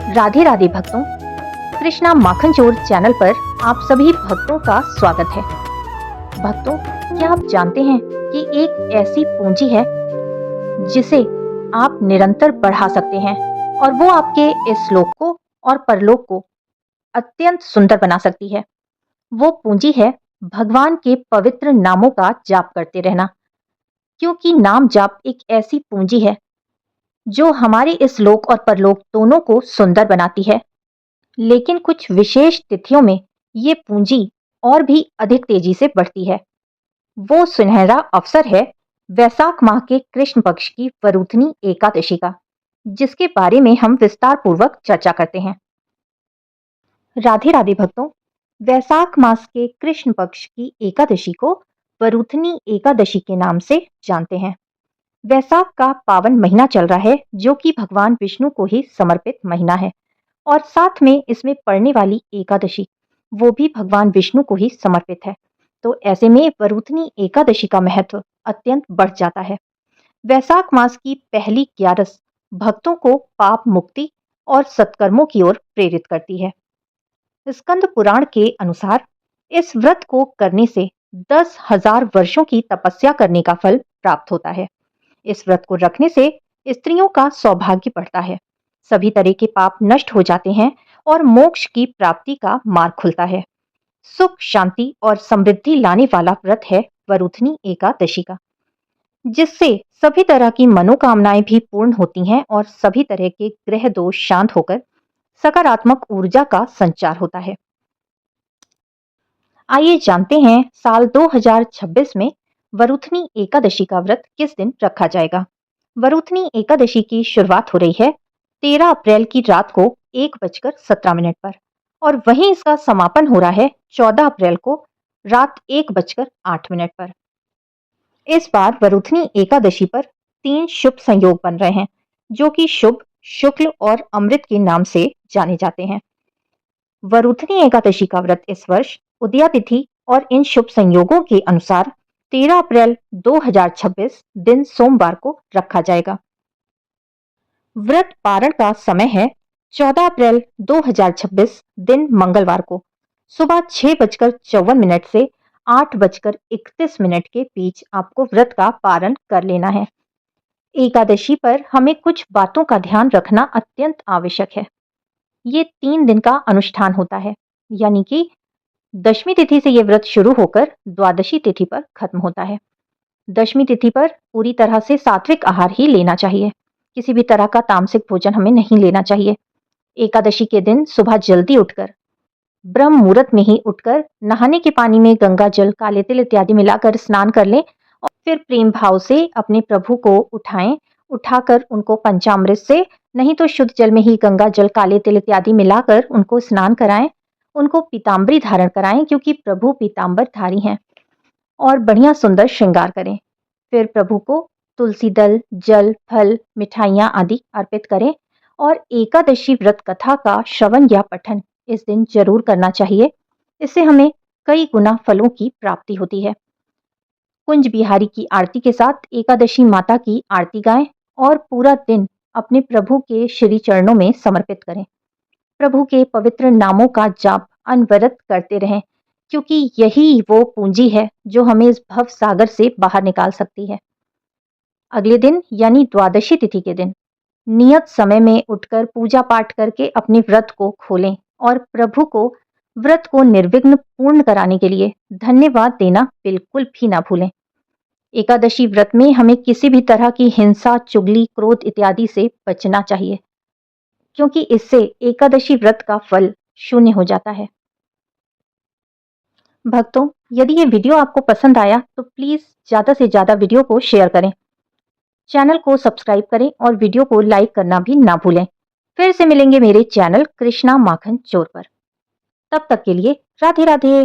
राधे राधे भक्तों, कृष्णा माखन चोर चैनल पर आप सभी भक्तों का स्वागत है। भक्तों, क्या आप जानते हैं कि एक ऐसी पूंजी है जिसे आप निरंतर बढ़ा सकते हैं और वो आपके इस लोक को और परलोक को अत्यंत सुंदर बना सकती है। वो पूंजी है भगवान के पवित्र नामों का जाप करते रहना, क्योंकि नाम जाप एक ऐसी पूंजी है जो हमारे इस लोक और परलोक दोनों को सुंदर बनाती है। लेकिन कुछ विशेष तिथियों में ये पूंजी और भी अधिक तेजी से बढ़ती है। वो सुनहरा अवसर है वैशाख माह के कृष्ण पक्ष की वरूथनी एकादशी का, जिसके बारे में हम विस्तार पूर्वक चर्चा करते हैं। राधे राधे भक्तों, वैशाख मास के कृष्ण पक्ष की एकादशी को वरूथनी एकादशी के नाम से जानते हैं। वैशाख का पावन महीना चल रहा है, जो कि भगवान विष्णु को ही समर्पित महीना है, और साथ में इसमें पड़ने वाली एकादशी वो भी भगवान विष्णु को ही समर्पित है। तो ऐसे में वरूथनी एकादशी का महत्व अत्यंत बढ़ जाता है। वैशाख मास की पहली 11 भक्तों को पाप मुक्ति और सत्कर्मों की ओर प्रेरित करती है। स्कंद पुराण के अनुसार इस व्रत को करने से 10,000 वर्षों की तपस्या करने का फल प्राप्त होता है। इस व्रत को रखने से स्त्रियों का सौभाग्य बढ़ता है, सभी तरह के पाप नष्ट हो जाते हैं और मोक्ष की प्राप्ति का मार्ग खुलता है। सुख, शांति और समृद्धि लाने वाला व्रत है वरूथनी एकादशी का, जिससे सभी तरह की मनोकामनाएं भी पूर्ण होती हैं और सभी तरह के ग्रह दोष शांत होकर सकारात्मक ऊर्जा का संचार होता है। आइए जानते हैं साल 2026 में वरूथनी एकादशी का व्रत किस दिन रखा जाएगा। वरूथनी एकादशी की शुरुआत हो रही है 13 अप्रैल की रात को 1:17 पर, और वहीं इसका समापन हो रहा है 14 अप्रैल को रात 1:08 पर। इस बार वरूथनी एकादशी पर 3 शुभ संयोग बन रहे हैं, जो कि शुभ, शुक्ल और अमृत के नाम से जाने जाते हैं। वरूथनी एकादशी का व्रत इस वर्ष उदया तिथि और इन शुभ संयोगों के अनुसार 13 अप्रैल 2026 दिन सोमवार को रखा जाएगा। व्रत पारण का समय है 14 अप्रैल 2026 दिन मंगलवार को सुबह 6:54 से 8:31 के बीच आपको व्रत का पारण कर लेना है। एकादशी पर हमें कुछ बातों का ध्यान रखना अत्यंत आवश्यक है। ये 3 दिन का अनुष्ठान होता है, यानी कि दशमी तिथि से ये व्रत शुरू होकर द्वादशी तिथि पर खत्म होता है। दशमी तिथि पर पूरी तरह से सात्विक आहार ही लेना चाहिए, किसी भी तरह का तामसिक भोजन हमें नहीं लेना चाहिए। एकादशी के दिन सुबह जल्दी उठकर, ब्रह्म मुहूर्त में ही उठकर नहाने के पानी में गंगा जल, काले तिल इत्यादि मिलाकर स्नान कर लें और फिर प्रेम भाव से अपने प्रभु को उठाएं। उठाकर उनको पंचामृत से, नहीं तो शुद्ध जल में ही गंगा जल, काले तिल इत्यादि मिलाकर उनको स्नान कराएं। उनको पीताम्बरी धारण कराएं, क्योंकि प्रभु पीताम्बर धारी हैं, और बढ़िया सुंदर श्रृंगार करें। फिर प्रभु को तुलसी दल, जल, फल, मिठाइयाँ आदि अर्पित करें और एकादशी व्रत कथा का श्रवण या पठन इस दिन जरूर करना चाहिए। इससे हमें कई गुना फलों की प्राप्ति होती है। कुंज बिहारी की आरती के साथ एकादशी माता की आरती गाएं और पूरा दिन अपने प्रभु के श्री चरणों में समर्पित करें। प्रभु के पवित्र नामों का जाप अनवरत करते रहें, क्योंकि यही वो पूंजी है जो हमें इस भव सागर से बाहर निकाल सकती है। अगले दिन यानी द्वादशी तिथि के दिन नियत समय में उठकर पूजा पाठ करके अपने व्रत को खोलें और प्रभु को व्रत को निर्विघ्न पूर्ण कराने के लिए धन्यवाद देना बिल्कुल भी ना भूलें। एकादशी व्रत में हमें किसी भी तरह की हिंसा, चुगली, क्रोध इत्यादि से बचना चाहिए, क्योंकि इससे एकादशी व्रत का फल शून्य हो जाता है। भक्तों, यदि ये वीडियो आपको पसंद आया तो प्लीज ज्यादा से ज्यादा वीडियो को शेयर करें, चैनल को सब्सक्राइब करें और वीडियो को लाइक करना भी ना भूलें। फिर से मिलेंगे मेरे चैनल कृष्णा माखन चोर पर। तब तक के लिए राधे राधे।